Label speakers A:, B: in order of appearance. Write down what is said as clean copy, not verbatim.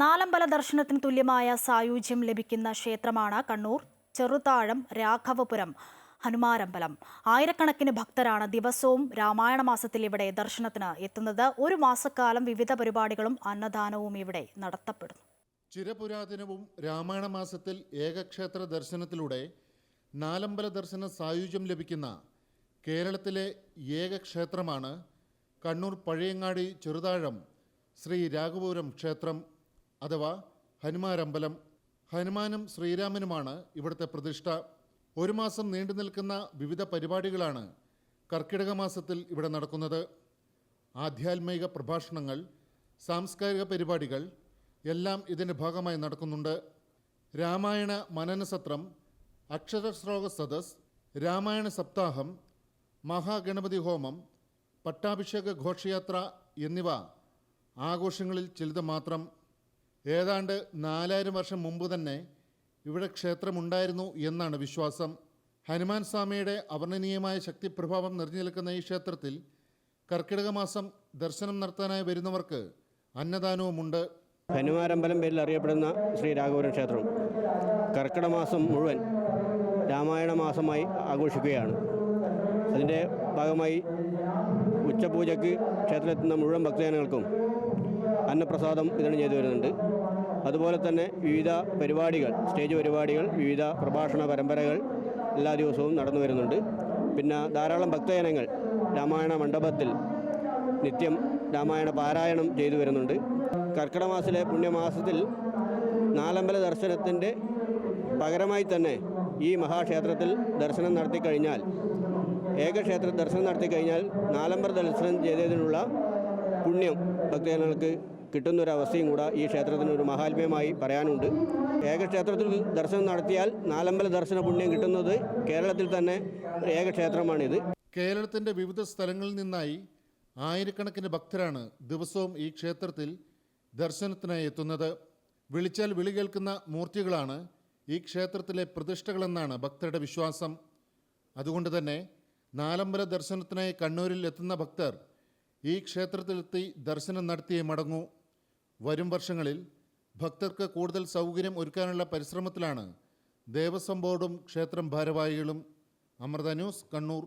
A: നാലമ്പല ദർശനത്തിന് തുല്യമായ സായുജ്യം ലഭിക്കുന്ന ക്ഷേത്രമാണ് കണ്ണൂർ ചെറുതാഴം രാഘവപുരം ഹനുമാരമ്പലം. ആയിരക്കണക്കിന് ഭക്തരാണ് ദിവസവും രാമായണ മാസത്തിൽ ഇവിടെ ദർശനത്തിന് എത്തുന്നത്. ഒരു മാസക്കാലം വിവിധ പരിപാടികളും അന്നദാനവും ഇവിടെ നടത്തപ്പെടുന്നു.
B: ചിരപുരാതനവും രാമായണ മാസത്തിൽ ഏകക്ഷേത്ര ദർശനത്തിലൂടെ നാലമ്പല ദർശന സായുജ്യം ലഭിക്കുന്ന കേരളത്തിലെ ഏകക്ഷേത്രമാണ് കണ്ണൂർ പഴയങ്ങാടി ചെറുതാഴം ശ്രീ രാഘവപുരം ക്ഷേത്രം അഥവാ ഹനുമാരമ്പലം. ഹനുമാനും ശ്രീരാമനുമാണ് ഇവിടുത്തെ പ്രതിഷ്ഠ. ഒരു മാസം നീണ്ടു നിൽക്കുന്ന വിവിധ പരിപാടികളാണ് കർക്കിടക മാസത്തിൽ ഇവിടെ നടക്കുന്നത്. ആധ്യാത്മിക പ്രഭാഷണങ്ങൾ, സാംസ്കാരിക പരിപാടികൾ എല്ലാം ഇതിൻ്റെ ഭാഗമായി നടക്കുന്നുണ്ട്. രാമായണ മനനസത്രം, അക്ഷരശ്ലോക സദസ്, രാമായണ സപ്താഹം, മഹാഗണപതി ഹോമം, പട്ടാഭിഷേക ഘോഷയാത്ര എന്നിവ ആഘോഷങ്ങളിൽ ചിലത് മാത്രം. ഏതാണ്ട് 4000 വർഷം മുമ്പ് തന്നെ ഇവിടെ ക്ഷേത്രമുണ്ടായിരുന്നു എന്നാണ് വിശ്വാസം. ഹനുമാൻ സ്വാമിയുടെ അവർണ്ണനീയമായ ശക്തിപ്രഭാവം നിറഞ്ഞു നിൽക്കുന്ന ഈ ക്ഷേത്രത്തിൽ കർക്കിടക മാസം ദർശനം നടത്താനായി വരുന്നവർക്ക് അന്നദാനവുമുണ്ട്.
C: ഹനുമാരമ്പലം പേരിൽ അറിയപ്പെടുന്ന ശ്രീ രാഘവപുരം ക്ഷേത്രം കർക്കിടക മാസം മുഴുവൻ രാമായണ മാസമായി ആഘോഷിക്കുകയാണ്. അതിൻ്റെ ഭാഗമായി ഉച്ചപൂജയ്ക്ക് ക്ഷേത്രത്തിലെത്തുന്ന മുഴുവൻ ഭക്തജനങ്ങൾക്കും അന്നപ്രസാദം വിതരണം ചെയ്തു വരുന്നുണ്ട്. അതുപോലെ തന്നെ വിവിധ പരിപാടികൾ, സ്റ്റേജ് പരിപാടികൾ, വിവിധ പ്രഭാഷണ പരമ്പരകൾ എല്ലാ ദിവസവും നടന്നു വരുന്നുണ്ട്. പിന്നെ ധാരാളം ഭക്തജനങ്ങൾ രാമായണ മണ്ഡപത്തിൽ നിത്യം രാമായണ പാരായണം ചെയ്തു വരുന്നുണ്ട്. കർക്കിടക മാസത്തിലെ പുണ്യമാസത്തിൽ നാലമ്പല ദർശനത്തിൻ്റെ പകരമായി തന്നെ ഈ മഹാക്ഷേത്രത്തിൽ ദർശനം നടത്തിക്കഴിഞ്ഞാൽ, ഏകക്ഷേത്ര ദർശനം നടത്തിക്കഴിഞ്ഞാൽ നാലമ്പല ദർശനം ചെയ്തതിനുള്ള പുണ്യം ഭക്തജനങ്ങൾക്ക് കിട്ടുന്നൊരവസ്ഥയും കൂടെ ഈ ക്ഷേത്രത്തിന് ഒരു മഹാത്മ്യമായി പറയാനുണ്ട്. ഏകക്ഷേത്രത്തിൽ ദർശനം നടത്തിയാൽ നാലമ്പല ദർശന പുണ്യം കിട്ടുന്നത് കേരളത്തിൽ തന്നെ ഏകക്ഷേത്രമാണിത്.
B: കേരളത്തിൻ്റെ വിവിധ സ്ഥലങ്ങളിൽ നിന്നായി ആയിരക്കണക്കിന് ഭക്തരാണ് ദിവസവും ഈ ക്ഷേത്രത്തിൽ ദർശനത്തിനായി എത്തുന്നത്. വിളിച്ചാൽ വിളി കേൾക്കുന്ന മൂർത്തികളാണ് ഈ ക്ഷേത്രത്തിലെ പ്രതിഷ്ഠകളെന്നാണ് ഭക്തരുടെ വിശ്വാസം. അതുകൊണ്ട് തന്നെ നാലമ്പല ദർശനത്തിനായി കണ്ണൂരിൽ എത്തുന്ന ഭക്തർ ഈ ക്ഷേത്രത്തിലെത്തി ദർശനം നടത്തിയേ മടങ്ങൂ. വരും വർഷങ്ങളിൽ ഭക്തർക്ക് കൂടുതൽ സൗകര്യം ഒരുക്കാനുള്ള പരിശ്രമത്തിലാണ് ദേവസ്വം ബോർഡും ക്ഷേത്രം ഭാരവാഹികളും. അമൃത ന്യൂസ്, കണ്ണൂർ.